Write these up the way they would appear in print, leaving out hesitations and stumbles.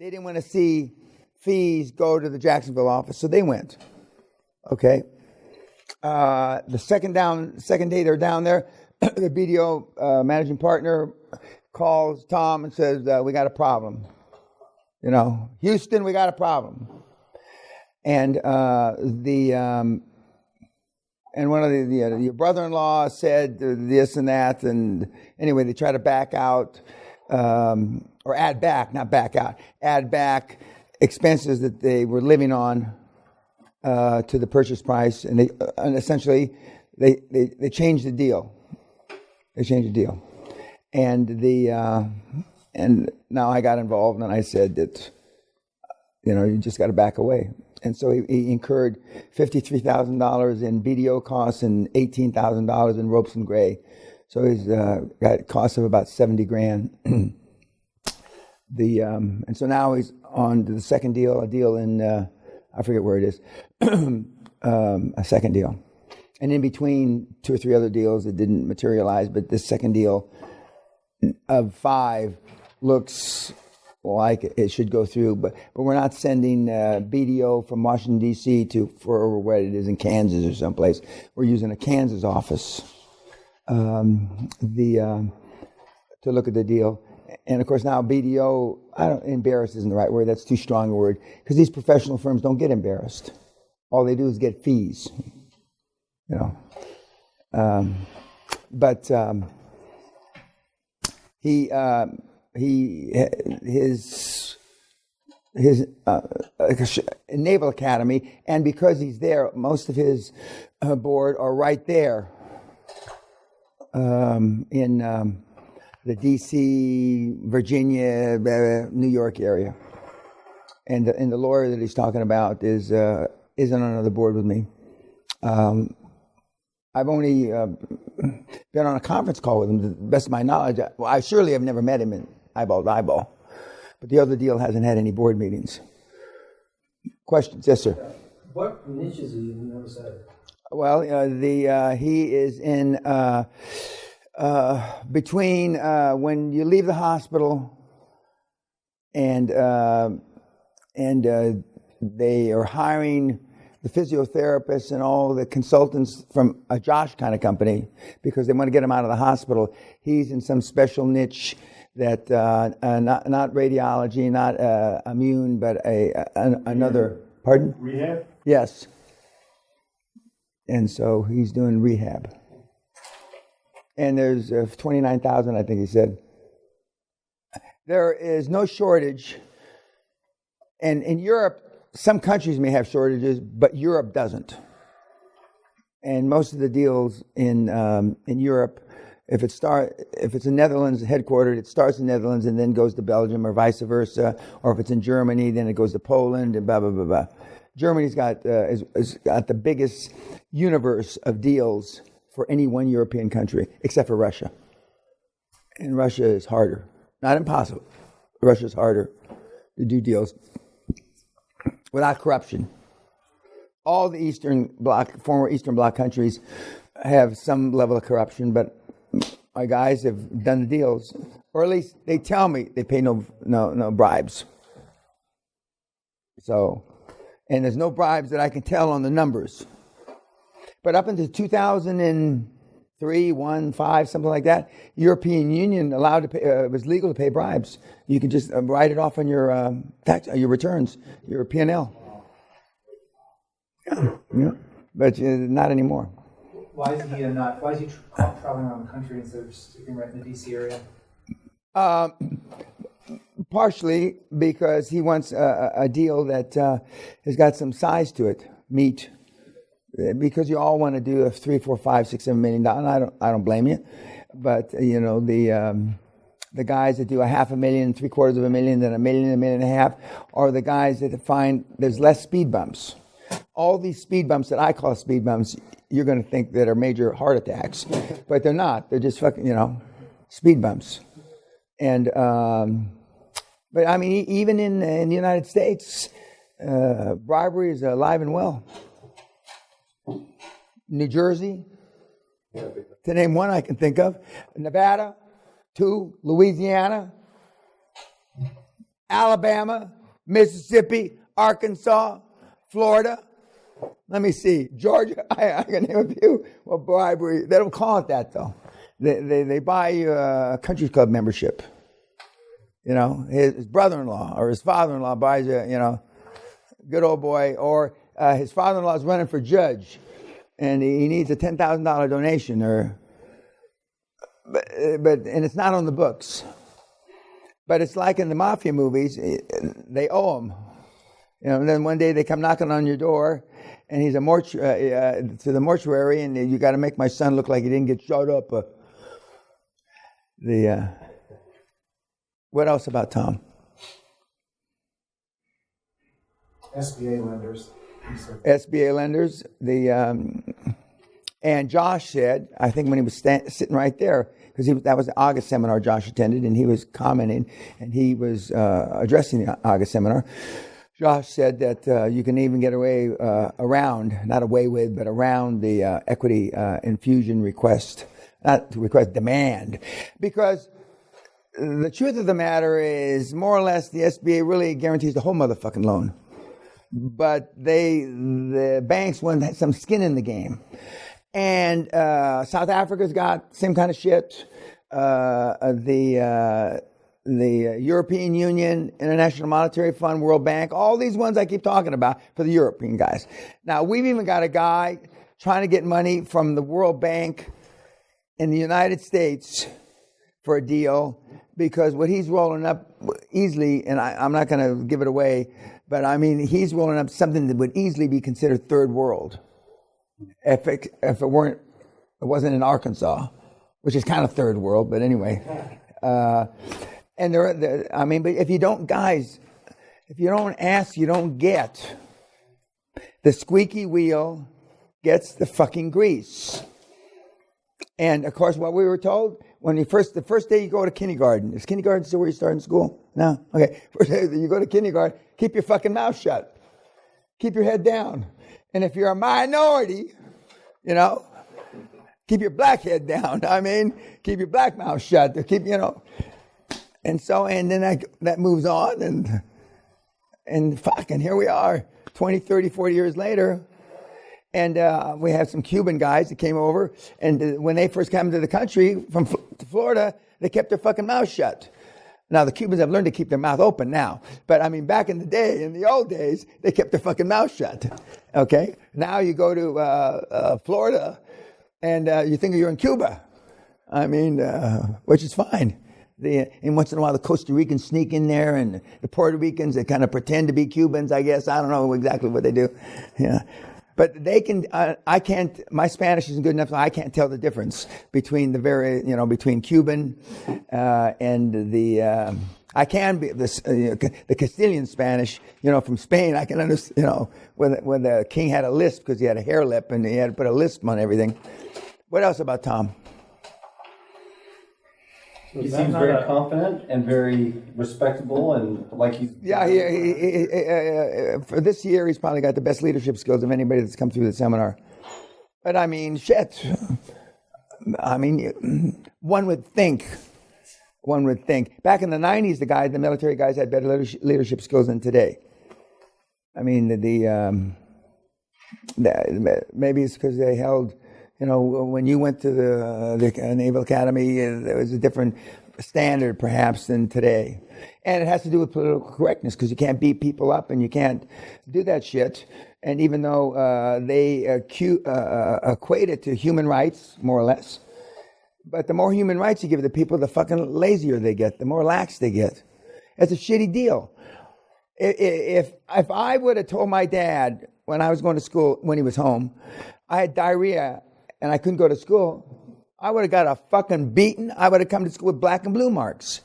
they didn't want to see fees go to the Jacksonville office, so they went. Okay. The second day they're down there, the BDO managing partner calls Tom and says, we got a problem. Houston, we got a problem. And and one of your brother-in-law said this and that, and anyway, they try to back out, or add back, not back out, add back expenses that they were living on to the purchase price, and essentially they changed the deal. They changed the deal, and now I got involved, and I said that you just got to back away. And so he incurred $53,000 in BDO costs and $18,000 in ropes and gray. So he's got costs of about $70,000. And so now he's on to the second deal, a deal in I forget where it is, a second deal. And in between 2 or 3 other deals that didn't materialize, but this second deal of 5 looks like it should go through, but we're not sending BDO from Washington D.C. for what it is in Kansas or someplace. We're using a Kansas office to look at the deal, and of course now BDO. Embarrassed isn't the right word. That's too strong a word, because these professional firms don't get embarrassed. All they do is get fees, But his Naval Academy, and because he's there, most of his board are right there in the D.C., Virginia, New York area, and the lawyer that he's talking about isn't on another board with me. I've only been on a conference call with him, to the best of my knowledge. I surely have never met him in eyeball to eyeball. But the other deal hasn't had any board meetings. Questions? Yes, sir. What niches are you in the other side? Well, he is in between when you leave the hospital and they are hiring the physiotherapists and all the consultants from a Josh kind of company because they want to get him out of the hospital. He's in some special niche that not radiology, not immune, but another. Pardon? Rehab? Yes. And so he's doing rehab. And there's 29,000, I think he said. There is no shortage. And in Europe, some countries may have shortages, but Europe doesn't. And most of the deals in Europe, if it's in Netherlands headquartered, it starts in Netherlands and then goes to Belgium, or vice versa. Or if it's in Germany, then it goes to Poland and blah blah blah blah. Germany's got has got the biggest universe of deals for any one European country, except for Russia. And Russia is harder, not impossible. Russia is harder to do deals without corruption. All the former Eastern Bloc countries have some level of corruption, but my guys have done the deals, or at least they tell me they pay no bribes. So, and there's no bribes that I can tell on the numbers. But up until 2003, 5, something like that, European Union allowed to pay. It was legal to pay bribes. You can just write it off on your tax, your returns, your P&L. Yeah, but not anymore. Why is he not? Why is he traveling around the country instead of sticking right in the D.C. area? Partially because he wants a deal that has got some size to it, meat. Because you all want to do a $3, $4, $5, $6, $7 million. I don't blame you, but the guys that do $500,000, $750,000, then $1 million, $1.5 million, are the guys that find there's less speed bumps. All these speed bumps that I call speed bumps, you're going to think that are major heart attacks, but they're not. They're just fucking, speed bumps. And but I mean, even in the United States, bribery is alive and well. New Jersey, to name one I can think of. Nevada, 2, Louisiana, Alabama, Mississippi, Arkansas, Florida. Let me see. Georgia, I can name a few. Well, bribery. They don't call it that, though. They buy you a country club membership. You know, his brother-in-law or his father-in-law buys you, good old boy. Or his father-in-law is running for judge, and he needs a $10,000 donation. But it's not on the books. But it's like in the mafia movies, they owe him. And then one day they come knocking on your door, and he's to the mortuary, and you got to make my son look like he didn't get shot up. What else about Tom? SBA lenders. SBA lenders. And Josh said, I think when he was sitting right there, because that was the August seminar Josh attended, and he was commenting, and he was addressing the August seminar. Josh said that you can even get away around, not away with, but around the equity infusion request, not request, demand. Because the truth of the matter is, more or less, the SBA really guarantees the whole motherfucking loan. But the banks want some skin in the game. And South Africa's got same kind of shit. The European Union, International Monetary Fund, World Bank, all these ones I keep talking about for the European guys. Now, we've even got a guy trying to get money from the World Bank in the United States for a deal, because what he's rolling up easily, and I'm not going to give it away, but I mean, he's rolling up something that would easily be considered third world if it wasn't in Arkansas, which is kind of third world, but anyway. And but if you don't ask, you don't get. The squeaky wheel gets the fucking grease. And of course, what we were told when the first day you go to kindergarten, is kindergarten still where you start in school? No? Okay. First day you go to kindergarten, keep your fucking mouth shut. Keep your head down. And if you're a minority, keep your black head down. Keep your black mouth shut. And then that moves on, and fucking here we are, 20, 30, 40 years later, and we have some Cuban guys that came over, and when they first came to the country from Florida, they kept their fucking mouth shut. Now, the Cubans have learned to keep their mouth open now, but back in the day, in the old days, they kept their fucking mouth shut, okay? Now you go to Florida, and you think you're in Cuba, which is fine. And once in a while, the Costa Ricans sneak in there, and the Puerto Ricans, they kind of pretend to be Cubans, I guess. I don't know exactly what they do. Yeah. But they can, I can't, my Spanish isn't good enough, so I can't tell the difference between between Cuban and I can be, the Castilian Spanish, from Spain, I can understand, when the king had a lisp because he had a hair lip and he had to put a lisp on everything. What else about Tom? He seems very confident and very respectable, and like he's... Yeah, he for this year, he's probably got the best leadership skills of anybody that's come through the seminar. But shit. One would think. Back in the 90s, the military guys had better leadership skills than today. Maybe it's because they held... when you went to the Naval Academy, there was a different standard, perhaps, than today. And it has to do with political correctness, because you can't beat people up and you can't do that shit. And even though they equate it to human rights, more or less, but the more human rights you give the people, the fucking lazier they get, the more lax they get. It's a shitty deal. If I would have told my dad when I was going to school, when he was home, I had diarrhea and I couldn't go to school, I would have got a fucking beating. I would have come to school with black and blue marks.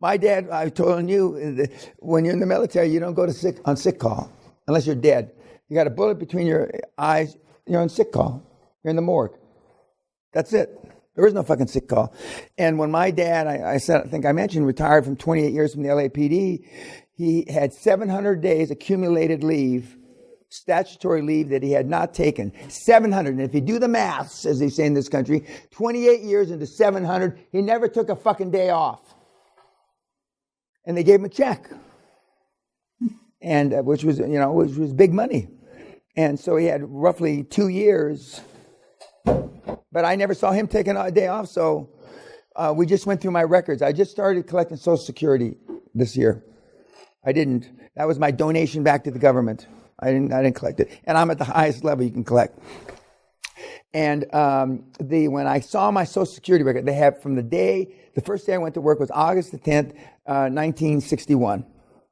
My dad, I told you, when you're in the military, you don't go to on sick call unless you're dead. You got a bullet between your eyes, you're on sick call. You're in the morgue. That's it. There is no fucking sick call. And when my dad, I think I mentioned, retired from 28 years from the LAPD, he had 700 days accumulated leave, statutory leave that he had not taken. 700. And if you do the maths, as they say in this country, 28 years into 700, he never took a fucking day off. And they gave him a check, and which was big money. And so he had roughly 2 years, but I never saw him taking a day off. So we just went through my records. I just started collecting Social Security this year. I didn't. That was my donation back to the government. I didn't collect it, and I'm at the highest level you can collect. And when I saw my Social Security record, they have from the first day I went to work was August the 10th, 1961,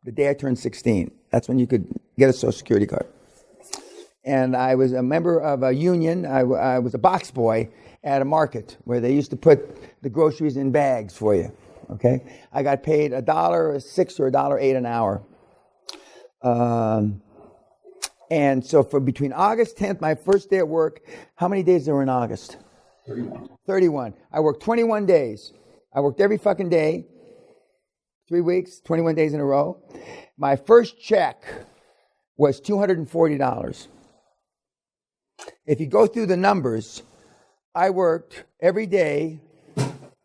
the day I turned 16. That's when you could get a Social Security card. And I was a member of a union. I was a box boy at a market where they used to put the groceries in bags for you. Okay, I got paid $1.06 or $1.08 an hour. And so between August 10th, my first day at work, how many days there were in August? 31. I worked 21 days. I worked every fucking day, 3 weeks, 21 days in a row. My first check was $240. If you go through the numbers, I worked every day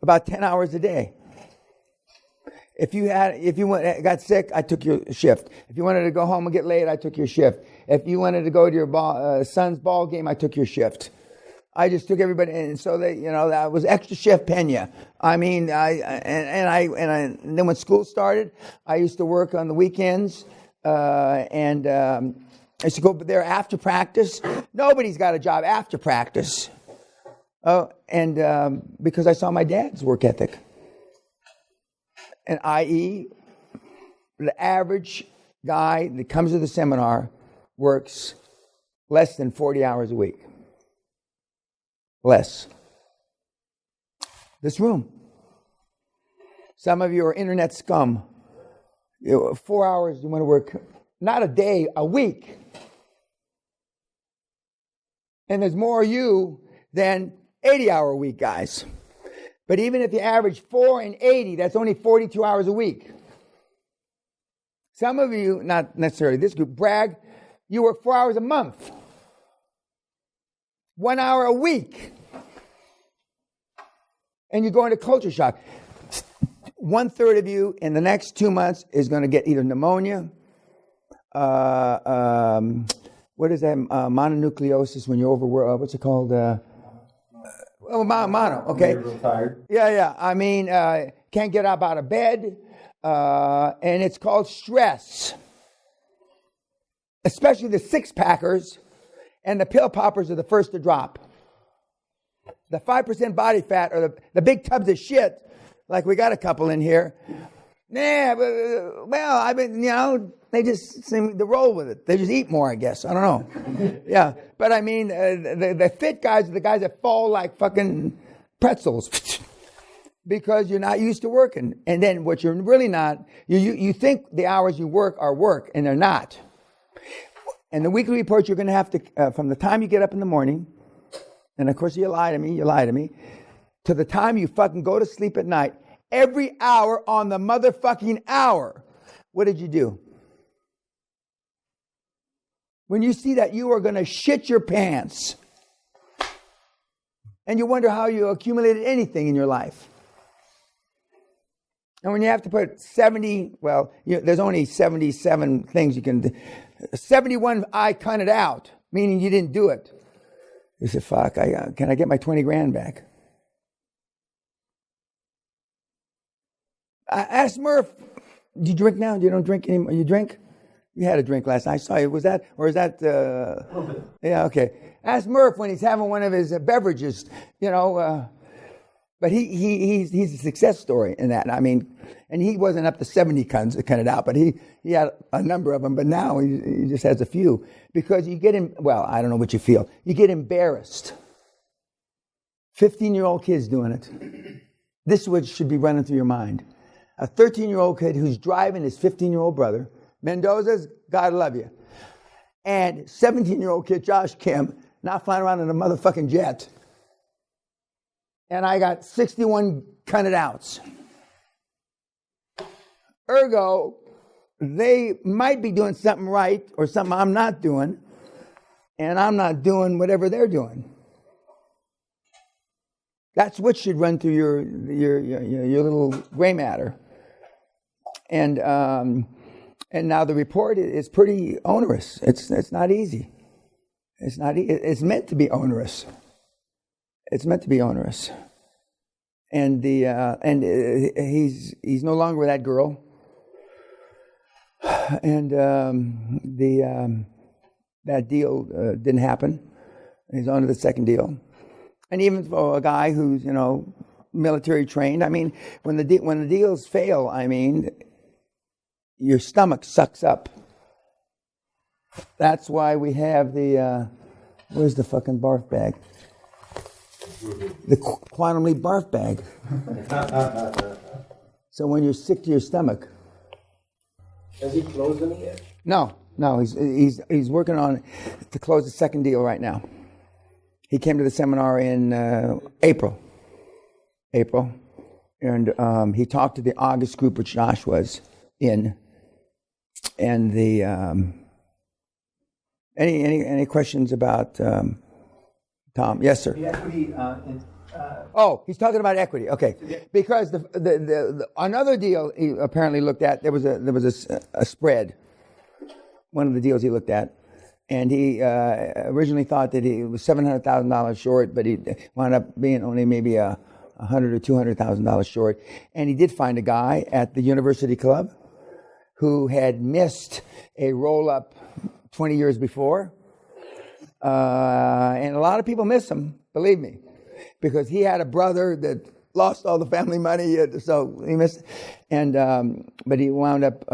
about 10 hours a day. If you got sick, I took your shift. If you wanted to go home and get late, I took your shift. If you wanted to go to your son's ball game, I took your shift. I just took everybody, and so that was extra shift Peña. I mean, and then when school started, I used to work on the weekends, and I used to go there after practice. Nobody's got a job after practice. And because I saw my dad's work ethic. And i.e., the average guy that comes to the seminar works less than 40 hours a week. Less. This room. Some of you are internet scum. 4 hours you want to work, not a day, a week. And there's more of you than 80-hour week guys. But even if you average 4 and 80, that's only 42 hours a week. Some of you, not necessarily this group, brag, you work 4 hours a month. 1 hour a week. And you go into culture shock. 1/3 of you in the next 2 months is going to get either pneumonia, what is that, mononucleosis when you're over, what's it called? Mono, okay. You're real tired. Yeah. I mean, can't get up out of bed, and it's called stress. Especially the six-packers and the pill poppers are the first to drop. The 5% body fat or the big tubs of shit, like we got a couple in here. Well, I mean, they just seem to roll with it. They just eat more, I guess. I don't know. Yeah, but I mean, the fit guys are the guys that fall like fucking pretzels because you're not used to working. And then what you're really not, you think the hours you work are work, and they're not. And the weekly report, you're going to have to, from the time you get up in the morning, and of course you lie to me, to the time you fucking go to sleep at night, every hour on the motherfucking hour, what did you do? When you see that, you are going to shit your pants. And you wonder how you accumulated anything in your life. And when you have to put 70, there's only 77 things you can do. 71 I counted out, meaning you didn't do it. You said, fuck, can I get my 20 grand back? Ask Murph, do you drink now? You don't drink anymore? You drink? You had a drink last night. I saw you. Was that, or is that? A little bit. Yeah, okay. Ask Murph when he's having one of his beverages, but he's a success story in that. I mean, and he wasn't up to 70 counted out, but he had a number of them, but now he just has a few. Because you get him, I don't know what you feel. You get embarrassed. 15-year-old kid's doing it. This is what should be running through your mind. A 13-year-old kid who's driving his 15-year-old brother, Mendoza's, God love you. And 17-year-old kid, Josh Kim, not flying around in a motherfucking jet. And I got 61 counted outs. Ergo, they might be doing something right or something I'm not doing, and I'm not doing whatever they're doing. That's what should run through your little gray matter. And now the report is pretty onerous. It's not easy. It's not. It's meant to be onerous. It's meant to be onerous. And he's no longer with that girl. And that deal didn't happen. He's on to the second deal. And even for a guy who's military trained, I mean, when the deals fail, I mean, your stomach sucks up. That's why we have the where's the fucking barf bag? The quantum leap barf bag. So when you're sick to your stomach. Has he closed any yet? No. He's working on to close the second deal right now. He came to the seminar in April, and he talked to the August group, which Josh was in. And the any questions about Tom? Yes, sir. The equity. Oh, he's talking about equity. Okay, because the another deal he apparently looked at, there was a spread. One of the deals he looked at, and he originally thought that he was $700,000 short, but he wound up being only maybe $100,000 or $200,000 short. And he did find a guy at the University Club who had missed a roll-up 20 years before, and a lot of people miss him, believe me, because he had a brother that lost all the family money, so he missed. And but he wound up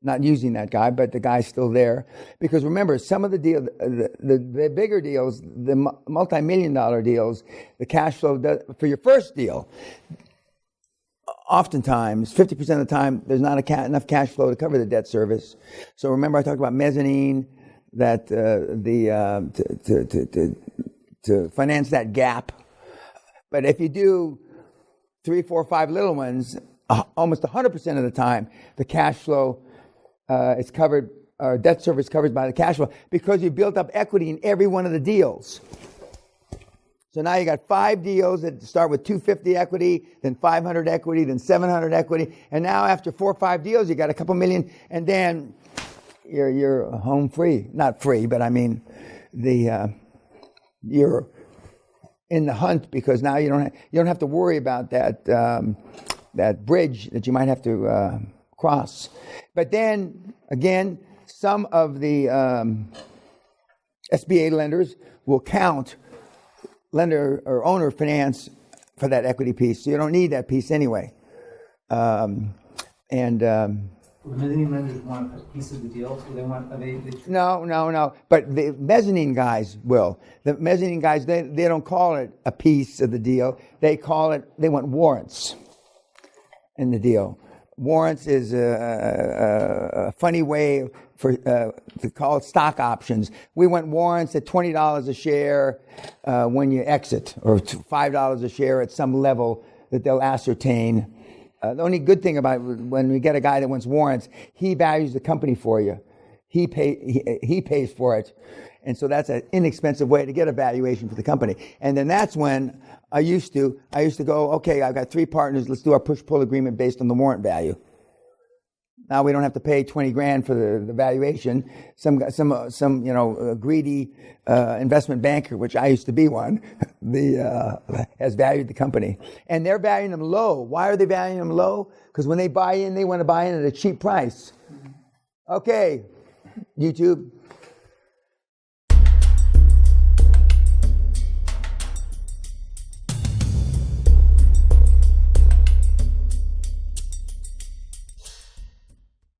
not using that guy, but the guy's still there. Because remember, some of the deals, the bigger deals, the multi-million-dollar deals, the cash flow for your first deal, oftentimes, 50% of the time, there's not enough cash flow to cover the debt service. So remember, I talked about mezzanine, that to finance that gap. But if you do 3, 4, 5 little ones, almost 100% of the time, the cash flow is covered, or debt service covered by the cash flow, because you built up equity in every one of the deals. So now you got 5 deals that start with 250 equity, then 500 equity, then 700 equity, and now after 4 or 5 deals, you got a couple million, and then you're home free. Not free, but I mean, you're in the hunt, because now you don't have to worry about that bridge that you might have to cross. But then again, some of the SBA lenders will count lender or owner finance for that equity piece, so you don't need that piece anyway. Mezzanine lenders want a piece of the deal, so they want. No. But the mezzanine guys will. The mezzanine guys, they don't call it a piece of the deal. They want warrants in the deal. Warrants is a funny way to call it stock options. We want warrants at $20 a share when you exit, or $5 a share at some level that they'll ascertain. The only good thing about when we get a guy that wants warrants, he values the company for you. He pays for it. And so that's an inexpensive way to get a valuation for the company. And then that's when I used to go, okay, I've got 3 partners, let's do our push-pull agreement based on the warrant value. Now we don't have to pay $20,000 for the valuation. Some greedy investment banker, which I used to be one, has valued the company, and they're valuing them low. Why are they valuing them low? Because when they buy in, they want to buy in at a cheap price. Okay, YouTube.